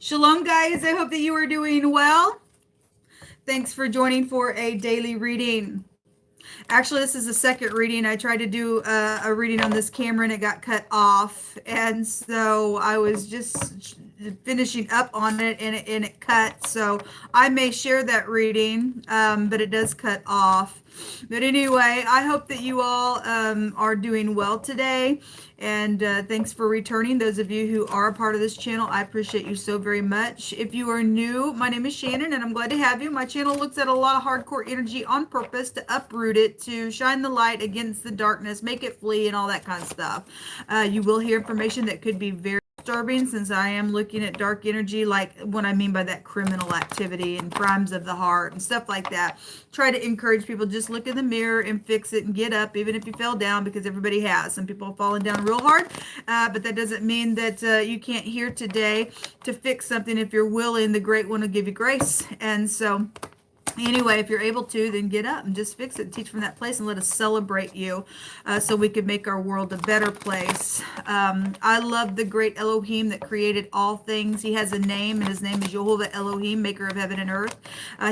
Shalom, guys. I hope that you are doing well. Thanks for joining for a daily reading. Actually, this is the second reading. I tried to do a reading on this camera and it got cut off. And so I was just finishing up on it and it cut. So I may share that reading, but it does cut off. But anyway, I hope that you all are doing well today. And thanks for returning. Those of you who are a part of this channel, I appreciate you so very much. If you are new, my name is Shannon, and I'm glad to have you. My channel looks at a lot of hardcore energy on purpose to uproot it, to shine the light against the darkness, make it flee, and all that kind of stuff. You will hear information that could be very disturbing, since I am looking at dark energy, like what I mean by that, criminal activity and crimes of the heart and stuff like that. Try to encourage people, just look in the mirror and fix it and get up, even if you fell down, because everybody has. Some people have fallen down real hard, but that doesn't mean that you can't hear today to fix something. If you're willing, the great one will give you grace. And so anyway, if you're able to, then get up and just fix it, teach from that place, and let us celebrate you, so we could make our world a better place. I love the great Elohim that created all things. He has a name, and his name is Jehovah Elohim, maker of heaven and earth.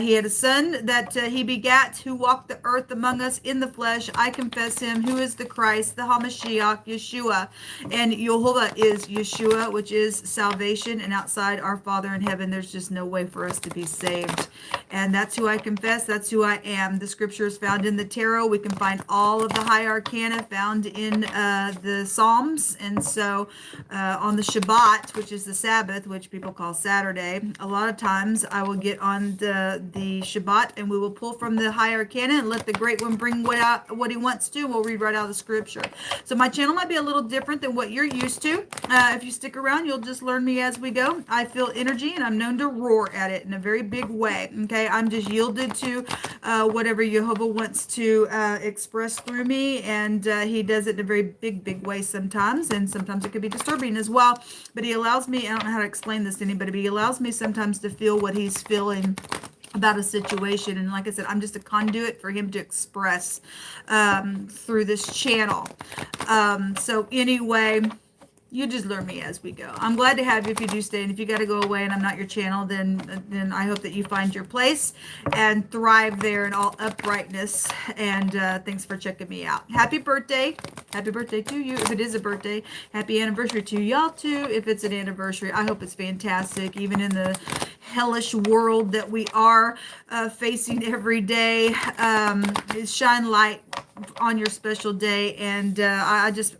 He had a son that he begat, who walked the earth among us in the flesh. I confess him, who is the Christ, the HaMashiach, Yeshua. And Jehovah is Yeshua, which is salvation, and outside our Father in heaven, there's just no way for us to be saved. And that's who I confess, that's who I am. The scripture is found in the tarot. We can find all of the high arcana found in the Psalms. And so on the Shabbat, which is the Sabbath, which people call Saturday, a lot of times I will get on the Shabbat, and we will pull from the high arcana and let the great one bring what he wants to. We'll read right out of the scripture. So my channel might be a little different than what you're used to. If you stick around, you'll just learn me as we go. I feel energy, and I'm known to roar at it in a very big way. Okay, I'm just yielded to whatever Jehovah wants to express through me, and he does it in a very big way sometimes, and sometimes it could be disturbing as well. But he allows me, I don't know how to explain this to anybody, but he allows me sometimes to feel what he's feeling about a situation. And like I said, I'm just a conduit for him to express through this channel. So anyway, you just learn me as we go. I'm glad to have you if you do stay. And if you got to go away and I'm not your channel, then I hope that you find your place and thrive there in all uprightness. And thanks for checking me out. Happy birthday. Happy birthday to you. If it is a birthday, happy anniversary to y'all too. If it's an anniversary, I hope it's fantastic. Even in the hellish world that we are facing every day, shine light on your special day. And I just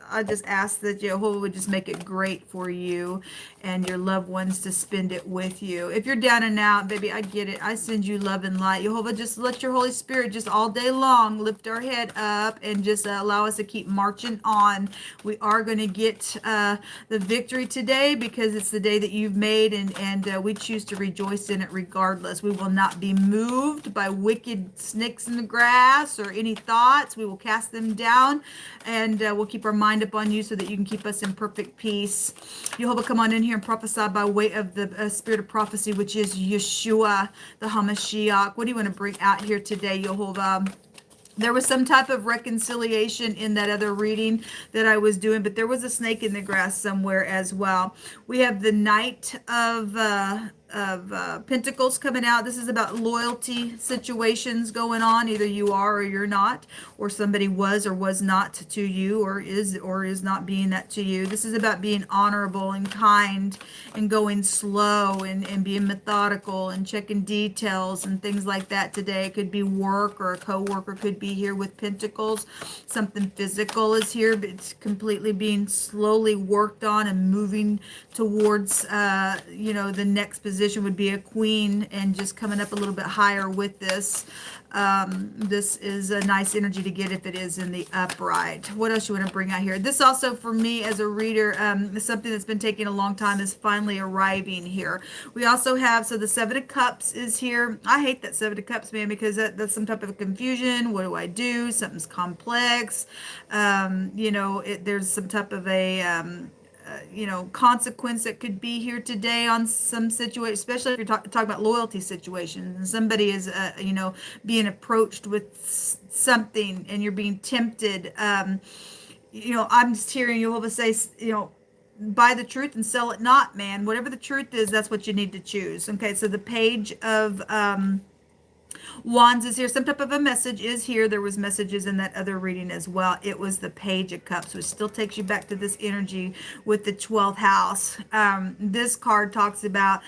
ask that Jehovah would just make it great for you and your loved ones to spend it with you. If you're down and out, baby, I get it. I send you love and light. Jehovah, just let your Holy Spirit just all day long lift our head up and just allow us to keep marching on. We are going to get the victory today, because it's the day that you've made, and we choose to rejoice in it regardless. We will not be moved by wicked snakes in the grass or any thoughts. We will cast them down, and we'll keep our mind upon you so that you can keep us in perfect peace. Jehovah, come on in here and prophesy by way of the spirit of prophecy, which is Yeshua, the HaMashiach. What do you want to bring out here today, Jehovah? There was some type of reconciliation in that other reading that I was doing, but there was a snake in the grass somewhere as well. We have the Knight of Pentacles coming out. This is about loyalty situations going on. Either you are or you're not, or somebody was or was not to you, or is not being that to you. This is about being honorable and kind and going slow and being methodical and checking details and things like that today. It could be work, or a co-worker could be here with Pentacles. Something physical is here, but it's completely being slowly worked on and moving towards the next position would be a queen, and just coming up a little bit higher with this. This is a nice energy to get if it is in the upright. What else you want to bring out here? This also, for me as a reader, is something that's been taking a long time, is finally arriving here. We also have, so the Seven of Cups is here. I hate that Seven of Cups, man, because that's some type of confusion. What do I do? Something's complex. There's some type of a consequence that could be here today on some situation, especially if you're talking about loyalty situations, and somebody is, being approached with something and you're being tempted. I'm just hearing Jehovah say, buy the truth and sell it not, man. Whatever the truth is, that's what you need to choose. Okay, so the page of Wands is here. Some type of a message is here. There was messages in that other reading as well. It was the Page of Cups, which still takes you back to this energy with the 12th house. This card talks about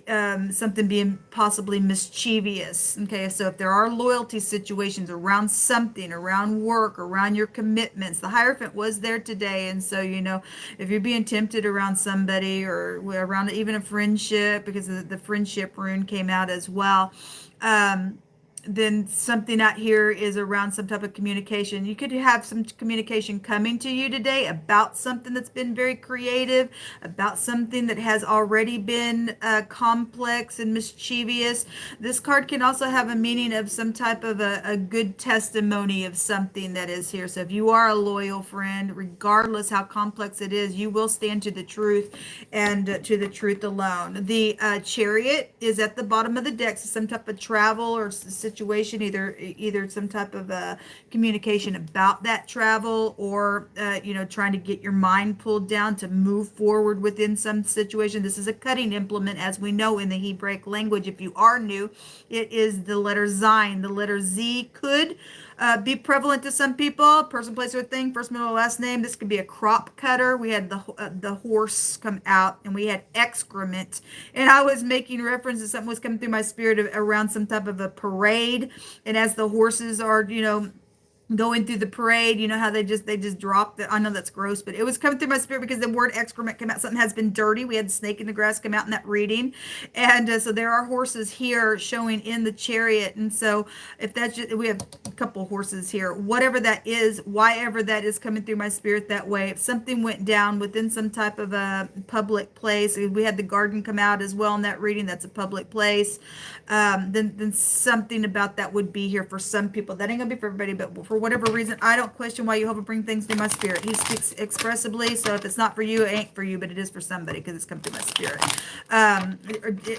something being possibly mischievous. Okay, so if there are loyalty situations around something, around work, around your commitments, the Hierophant was there today. And so, you know, if you're being tempted around somebody or around even a friendship, because the friendship rune came out as well, then something out here is around some type of communication. You could have some communication coming to you today about something that's been very creative, about something that has already been complex and mischievous. This card can also have a meaning of some type of a good testimony of something that is here. So if you are a loyal friend, regardless how complex it is, you will stand to the truth and to the truth alone. The Chariot is at the bottom of the deck. So some type of travel or situation, either some type of communication about that travel, or you know, trying to get your mind pulled down to move forward within some situation. This is a cutting implement, as we know in the Hebraic language. If you are new, it is the letter Zayin. The letter Z could be prevalent to some people. Person, place, or thing. First, middle, last name. This could be a crop cutter. We had the horse come out, and we had excrement. And I was making reference to something was coming through my spirit around some type of a parade. And as the horses are, you know, going through the parade, you know how they just drop I know that's gross, but it was coming through my spirit because the word excrement came out. Something has been dirty. We had snake in the grass come out in that reading. And so there are horses here showing in the Chariot. And so if that's just, we have a couple horses here, whatever that is, why ever that is coming through my spirit that way, if something went down within some type of a public place, we had the garden come out as well in that reading, that's a public place, then something about that would be here for some people. That ain't gonna be for everybody, but for whatever reason, I don't question why Jehovah bring things through my spirit. He speaks expressively, so if it's not for you, it ain't for you, but it is for somebody because it's come through my spirit.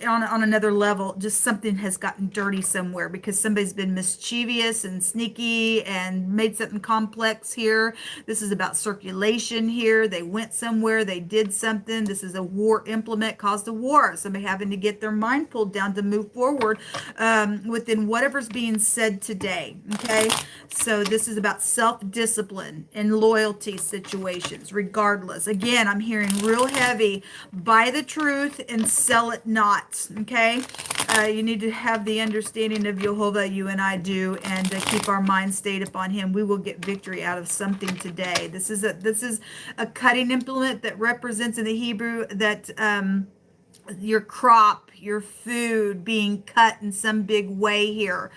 On another level, just something has gotten dirty somewhere because somebody's been mischievous and sneaky and made something complex here. This is about circulation here. They went somewhere, they did something. This is a war implement, caused a war. Somebody having to get their mind pulled down to move forward within whatever's being said today. Okay, so this is about self-discipline and loyalty situations, regardless. Again, I'm hearing real heavy, buy the truth and sell it not, okay? You need to have the understanding of Jehovah, you and I do, and keep our mind stayed upon him. We will get victory out of something today. This is a cutting implement that represents in the Hebrew that your crop, your food being cut in some big way here.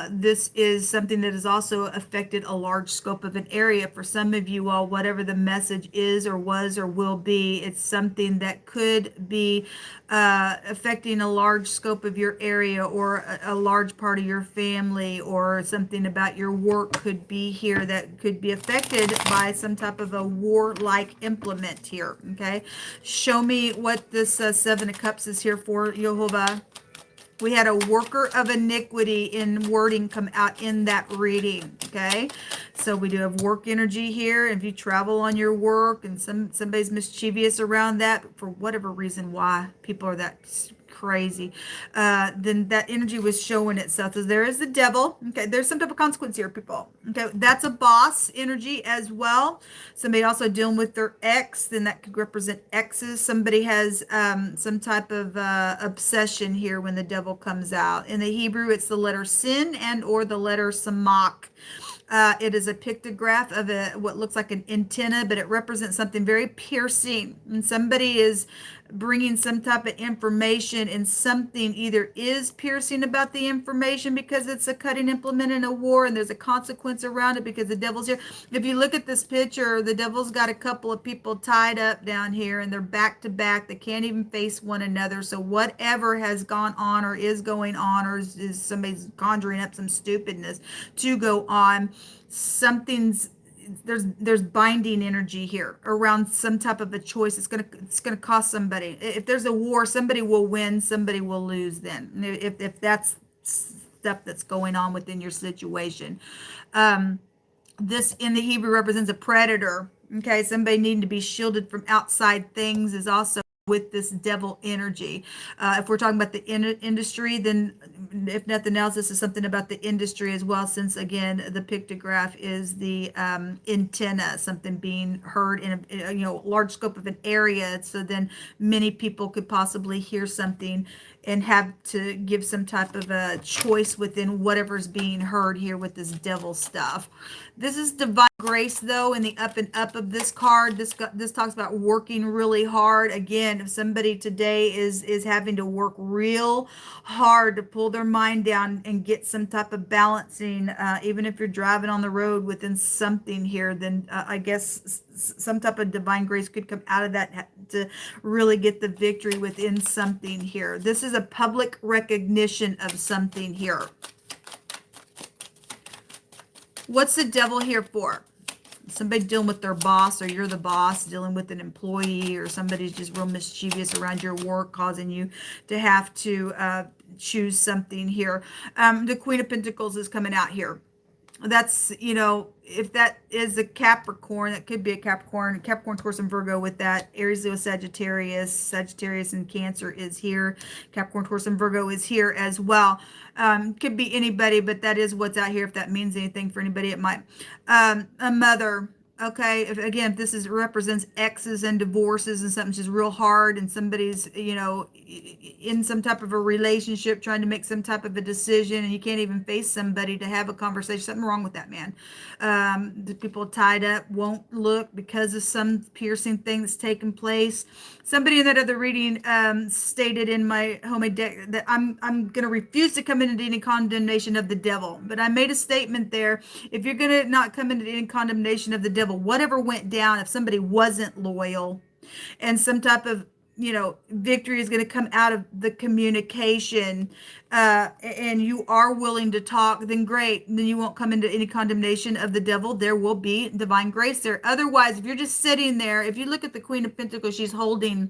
This is something that has also affected a large scope of an area. For some of you all, whatever the message is or was or will be, it's something that could be affecting a large scope of your area, or a large part of your family, or something about your work could be here that could be affected by some type of a war-like implement here, okay? Show me what this Seven of Cups is here for, Jehovah. We had a worker of iniquity in wording come out in that reading, okay? So we do have work energy here. If you travel on your work and somebody's mischievous around that, for whatever reason why people are that crazy, then that energy was showing itself. So there is the devil. Okay, there's some type of consequence here, people. Okay, that's a boss energy as well. Somebody also dealing with their ex, then that could represent exes. Somebody has some type of obsession here when the devil comes out. In the Hebrew, it's the letter sin and or the letter samak. It is a pictograph of what looks like an antenna, but it represents something very piercing. And somebody is bringing some type of information, and something either is piercing about the information because it's a cutting implement in a war, and there's a consequence around it because the devil's here. If you look at this picture, the devil's got a couple of people tied up down here, and they're back to back. They can't even face one another. So whatever has gone on or is going on, or is somebody's conjuring up some stupidness to go on, there's binding energy here around some type of a choice. It's gonna cost somebody. If there's a war, somebody will win, somebody will lose. Then if that's stuff that's going on within your situation. This in the Hebrew represents a predator, Okay, somebody needing to be shielded from outside things is also with this devil energy. If we're talking about the industry, then if nothing else, this is something about the industry as well, since again, the pictograph is the antenna, something being heard in a large scope of an area. So then many people could possibly hear something and have to give some type of a choice within whatever's being heard here with this devil stuff. This is divine grace, though, in the up and up of this card. This talks about working really hard. Again, if somebody today is having to work real hard to pull their mind down and get some type of balancing, even if you're driving on the road within something here, then I guess some type of divine grace could come out of that to really get the victory within something here. This is a public recognition of something here. What's the devil here for? Somebody dealing with their boss, or you're the boss dealing with an employee, or somebody's just real mischievous around your work, causing you to have to choose something here. The Queen of Pentacles is coming out here. That's, if that is a Capricorn, that could be a Capricorn, Taurus, and Virgo with that. Aries, Leo, Sagittarius and Cancer is here. Capricorn, Taurus, and Virgo is here as well. Could be anybody, but that is what's out here. If that means anything for anybody, it might. A mother. Okay, if this represents exes and divorces and something's just real hard, and somebody's, in some type of a relationship trying to make some type of a decision, and you can't even face somebody to have a conversation. Something wrong with that man. The people tied up won't look because of some piercing thing that's taken place. Somebody in that other reading stated in my homemade deck that I'm going to refuse to come into any condemnation of the devil. But I made a statement there. If you're going to not come into any condemnation of the devil, whatever went down, if somebody wasn't loyal and some type of victory is going to come out of the communication, and you are willing to talk, then great. Then you won't come into any condemnation of the devil. There will be divine grace there. Otherwise, if you're just sitting there, if you look at the Queen of Pentacles, she's holding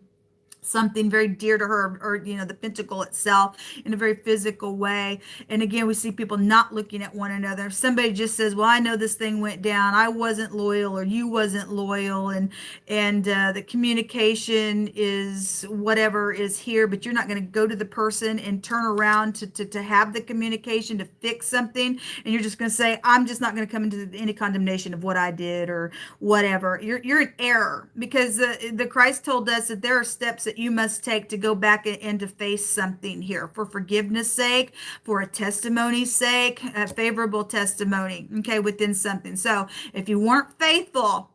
something very dear to her, or the pentacle itself, in a very physical way. And again, we see people not looking at one another. If somebody just says, well, I know this thing went down, I wasn't loyal, or you wasn't loyal, and the communication is whatever is here, but you're not going to go to the person and turn around to have the communication to fix something, and you're just going to say, I'm just not going to come into any condemnation of what I did or whatever. You're in error, because the Christ told us that there are steps that you must take to go back and to face something here, for forgiveness sake, for a testimony's sake, a favorable testimony, okay, within something. So if you weren't faithful,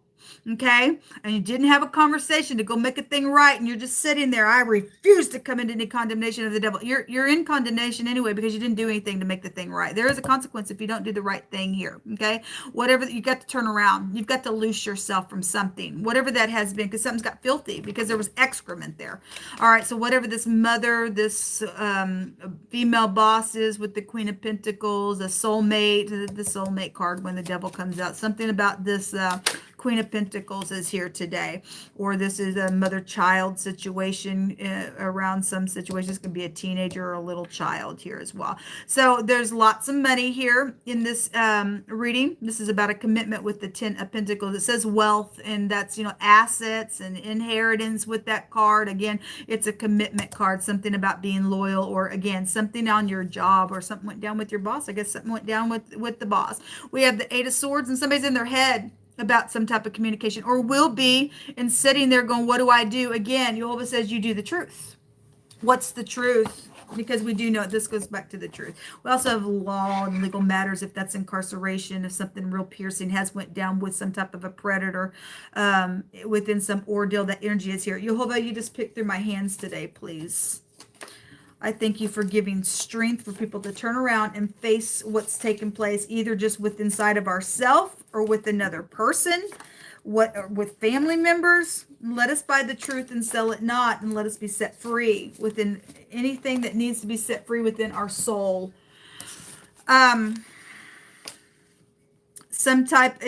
okay, and you didn't have a conversation to go make a thing right, and you're just sitting there, I refuse to come into any condemnation of the devil. You're in condemnation anyway, because you didn't do anything to make the thing right. There is a consequence if you don't do the right thing here, okay? Whatever, you got to turn around. You've got to loose yourself from something, whatever that has been, because something's got filthy, because there was excrement there. All right, so whatever this mother, this female boss is with the Queen of Pentacles, a soulmate, the soulmate card when the devil comes out, something about this Queen of Pentacles is here today, or this is a mother-child situation around some situations. It can be a teenager or a little child here as well. So there's lots of money here in this reading. This is about a commitment with the 10 of Pentacles. It says wealth, and that's, assets and inheritance with that card. Again, it's a commitment card, something about being loyal, or again, something on your job, or something went down with your boss. I guess something went down with the boss. We have the 8 of Swords, and somebody's in their head about some type of communication, or will be, and sitting there going, what do I do? Again, Jehovah says you do the truth. What's the truth? Because we do know this goes back to the truth. We also have law and legal matters, if that's incarceration, if something real piercing has went down with some type of a predator within some ordeal. That energy is here. Jehovah, you just pick through my hands today, please. I thank you for giving strength for people to turn around and face what's taken place, either just with inside of ourselves or with another person, with family members. Let us buy the truth and sell it not, and let us be set free within anything that needs to be set free within our soul. If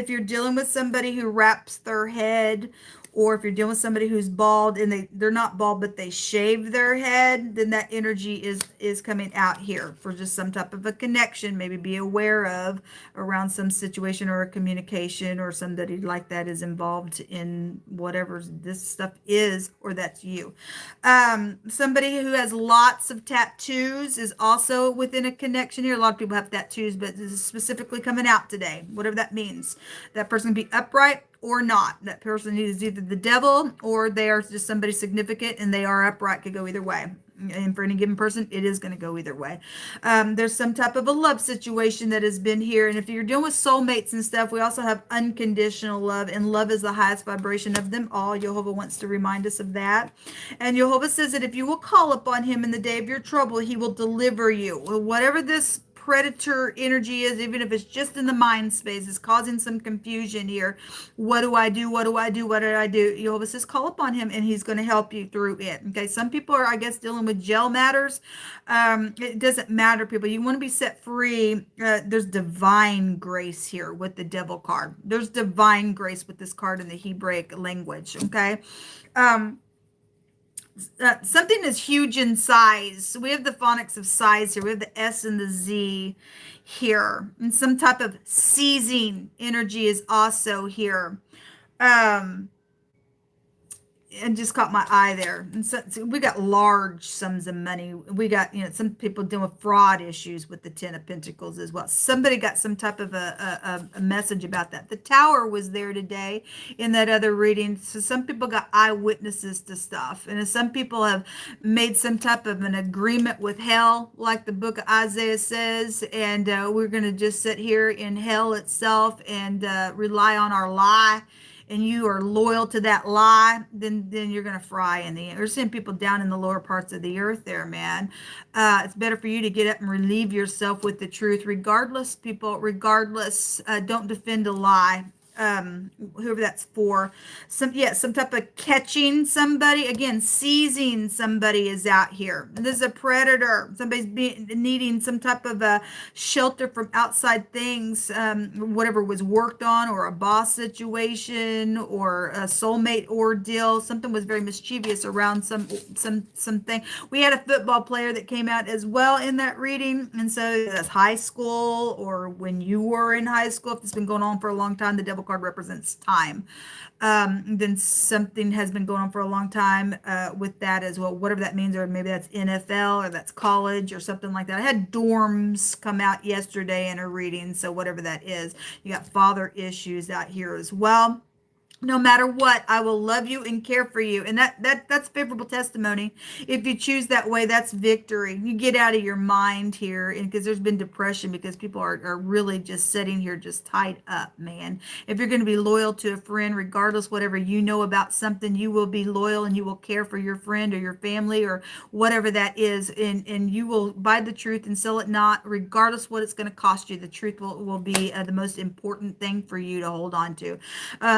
you're dealing with somebody who wraps their head Or if you're dealing with somebody who's bald and they're not bald, but they shave their head, then that energy is coming out here for just some type of a connection, maybe be aware of around some situation or a communication, or somebody like that is involved in whatever this stuff is, or that's you. Somebody who has lots of tattoos is also within a connection here. A lot of people have tattoos, but this is specifically coming out today, whatever that means. That person can be upright or not. That person is either the devil or they are just somebody significant, and they are upright. Could go either way. And for any given person, it is going to go either way. There's some type of a love situation that has been here. And if you're dealing with soulmates and stuff, we also have unconditional love. And love is the highest vibration of them all. Jehovah wants to remind us of that. And Jehovah says that if you will call upon him in the day of your trouble, he will deliver you. Whatever this predator energy is, even if it's just in the mind space, is causing some confusion here. What do I do? What do I do? What did I do? Jehovah says call upon him and he's going to help you through it. Okay, some people are, I guess, dealing with jail matters. It doesn't matter, people. You want to be set free. There's divine grace here with the devil card. There's divine grace with this card in the Hebraic language. Okay. Something is huge in size. So we have the phonics of size here. We have the S and the Z here. And some type of seizing energy is also here. And just caught my eye there. And so we got large sums of money. We got, some people dealing with fraud issues with the Ten of Pentacles as well. Somebody got some type of a message about that. The Tower was there today in that other reading. So some people got eyewitnesses to stuff. And some people have made some type of an agreement with hell, like the book of Isaiah says. And we're going to just sit here in hell itself and rely on our lie. And you are loyal to that lie, then you're going to fry in the end. We're seeing people down in the lower parts of the earth there, man. It's better for you to get up and relieve yourself with the truth. Regardless, people, regardless, don't defend a lie. Whoever that's for. Some type of catching somebody. Again, seizing somebody is out here. This is a predator. Somebody's needing some type of a shelter from outside things, whatever was worked on, or a boss situation, or a soulmate ordeal. Something was very mischievous around something. We had a football player that came out as well in that reading, and so that's high school, or when you were in high school. If it's been going on for a long time, the devil card represents time. Then something has been going on for a long time with that as well, whatever that means, or maybe that's NFL or that's college or something like that. I had dorms come out yesterday in a reading, so whatever that is. You got father issues out here as well. No matter what, I will love you and care for you. And that's favorable testimony. If you choose that way, that's victory. You get out of your mind here, and because there's been depression, because people are really just sitting here just tied up, man. If you're going to be loyal to a friend, regardless whatever you know about something, you will be loyal and you will care for your friend or your family or whatever that is. And you will buy the truth and sell it not, regardless what it's going to cost you. The truth will be the most important thing for you to hold on to.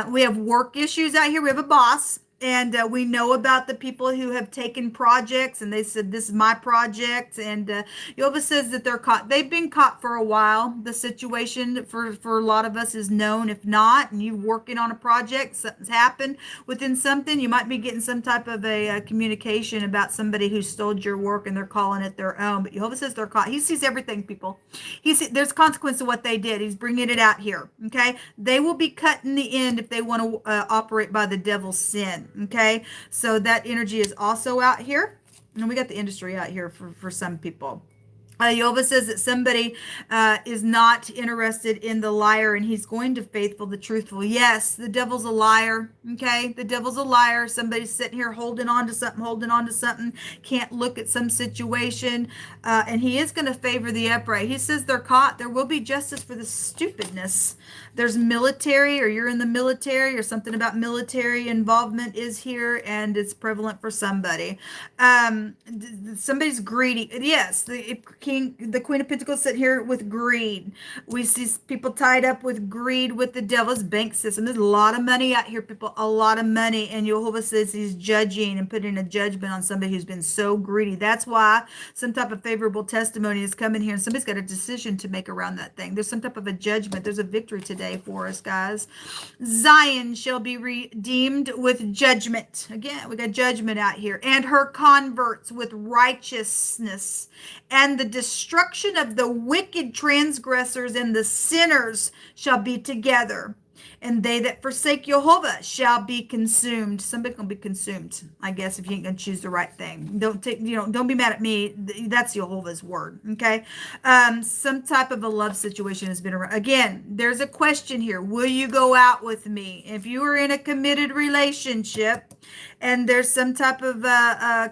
We have work issues out here. We have a boss, and we know about the people who have taken projects and they said, this is my project. And Jehovah says that they're caught. They've been caught for a while. The situation for a lot of us is known. If not, and you working on a project, something's happened within something, you might be getting some type of a communication about somebody who stole your work and they're calling it their own. But Jehovah says they're caught. He sees everything, people. There's consequence of what they did. He's bringing it out here. Okay. They will be cut in the end if they want to operate by the devil's sin. Okay, so that energy is also out here, and we got the industry out here for some people. Jehovah says that somebody is not interested in the liar, and he's going to faithful the truthful. Yes, the devil's a liar. Okay, the devil's a liar. Somebody's sitting here holding on to something, can't look at some situation, and he is going to favor the upright. He says they're caught. There will be justice for the stupidness. There's military, or you're in the military, or something about military involvement is here, and it's prevalent for somebody. Somebody's greedy. Yes, it the Queen of Pentacles sitting here with greed. We see people tied up with greed with the devil's bank system. There's a lot of money out here, people, a lot of money. And Jehovah says he's judging and putting a judgment on somebody who's been so greedy. That's why some type of favorable testimony is coming here, and somebody's got a decision to make around that thing. There's some type of a judgment. There's a victory today for us, guys. Zion shall be redeemed with judgment. Again, we got judgment out here. And her converts with righteousness. And the destruction of the wicked transgressors and the sinners shall be together. And they that forsake Jehovah shall be consumed. Somebody's gonna be consumed, I guess, if you ain't gonna choose the right thing. Don't be mad at me. That's Jehovah's word. Okay. Some type of a love situation has been around. Again, there's a question here. Will you go out with me? If you are in a committed relationship and there's some type of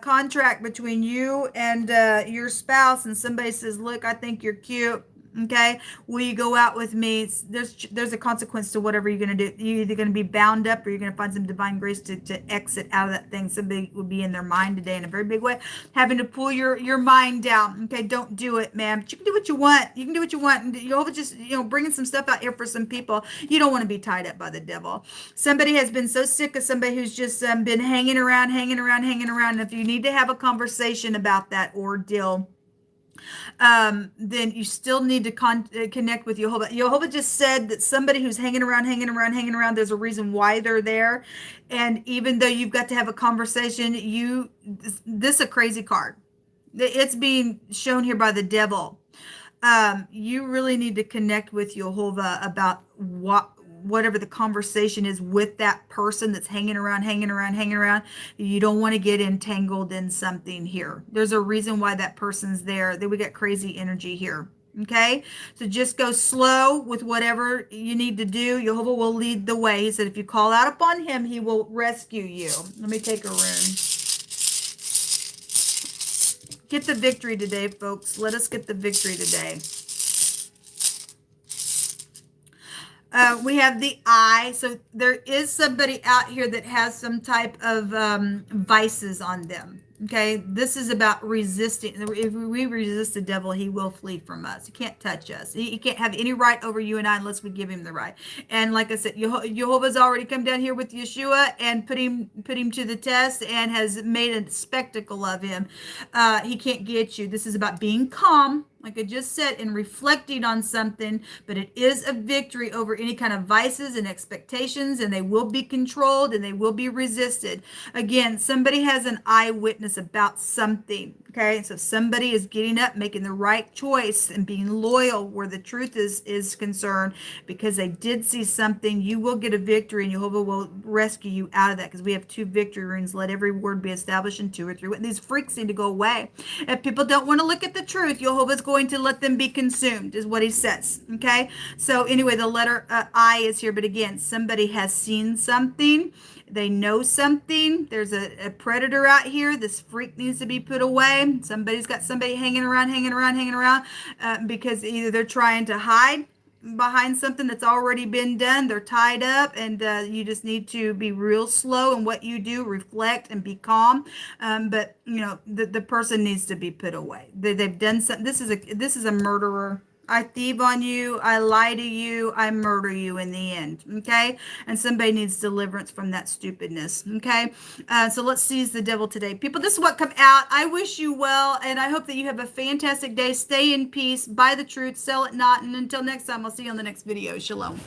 contract between you and your spouse, and somebody says, look, I think you're cute. Okay, will you go out with me? There's a consequence to whatever you're going to do. You're either going to be bound up, or you're going to find some divine grace to exit out of that thing. Somebody will be in their mind today in a very big way, having to pull your mind down. Okay, don't do it, man. But you can do what you want. You can do what you want. And you're just, bringing some stuff out here for some people. You don't want to be tied up by the devil. Somebody has been so sick of somebody who's just been hanging around. And if you need to have a conversation about that ordeal, then you still need to connect with Jehovah. Jehovah just said that somebody who's hanging around, there's a reason why they're there. And even though you've got to have a conversation, this is a crazy card. It's being shown here by the devil. You really need to connect with Jehovah about whatever the conversation is with that person that's hanging around. You don't want to get entangled in something here. There's a reason why that person's there. Then we got crazy energy here. Okay, so just go slow with whatever you need to do. Jehovah will lead the way. He said, if you call out upon him, he will rescue you. Let me take a rune. Get the victory today, folks. Let us get the victory today. We have the eye. So there is somebody out here that has some type of vices on them. Okay, this is about resisting. If we resist the devil, he will flee from us. He can't touch us. He can't have any right over you and I unless we give him the right. And like I said, Jehovah's already come down here with Yeshua and put him to the test and has made a spectacle of him. He can't get you. This is about being calm, like I just said, and reflecting on something, but it is a victory over any kind of vices and expectations, and they will be controlled and they will be resisted. Again, somebody has an eyewitness about something. Okay, so somebody is getting up, making the right choice and being loyal where the truth is concerned, because they did see something. You will get a victory, and Jehovah will rescue you out of that, because we have 2 victory runes. Let every word be established in 2 or 3. These freaks need to go away. If people don't want to look at the truth, Jehovah's going to let them be consumed, is what he says. Okay, so anyway, the letter I is here, but again, somebody has seen something. They know something. There's a predator out here. This freak needs to be put away. Somebody's got somebody hanging around because either they're trying to hide behind something that's already been done. They're tied up, and you just need to be real slow in what you do, reflect and be calm. But the person needs to be put away. They've done something. This is a murderer. I thieve on you, I lie to you, I murder you in the end. Okay, and somebody needs deliverance from that stupidness. Okay, so let's seize the devil today, people. This is what come out. I wish you well, and I hope that you have a fantastic day. Stay in peace, buy the truth, sell it not, and until next time, I'll see you on the next video. Shalom.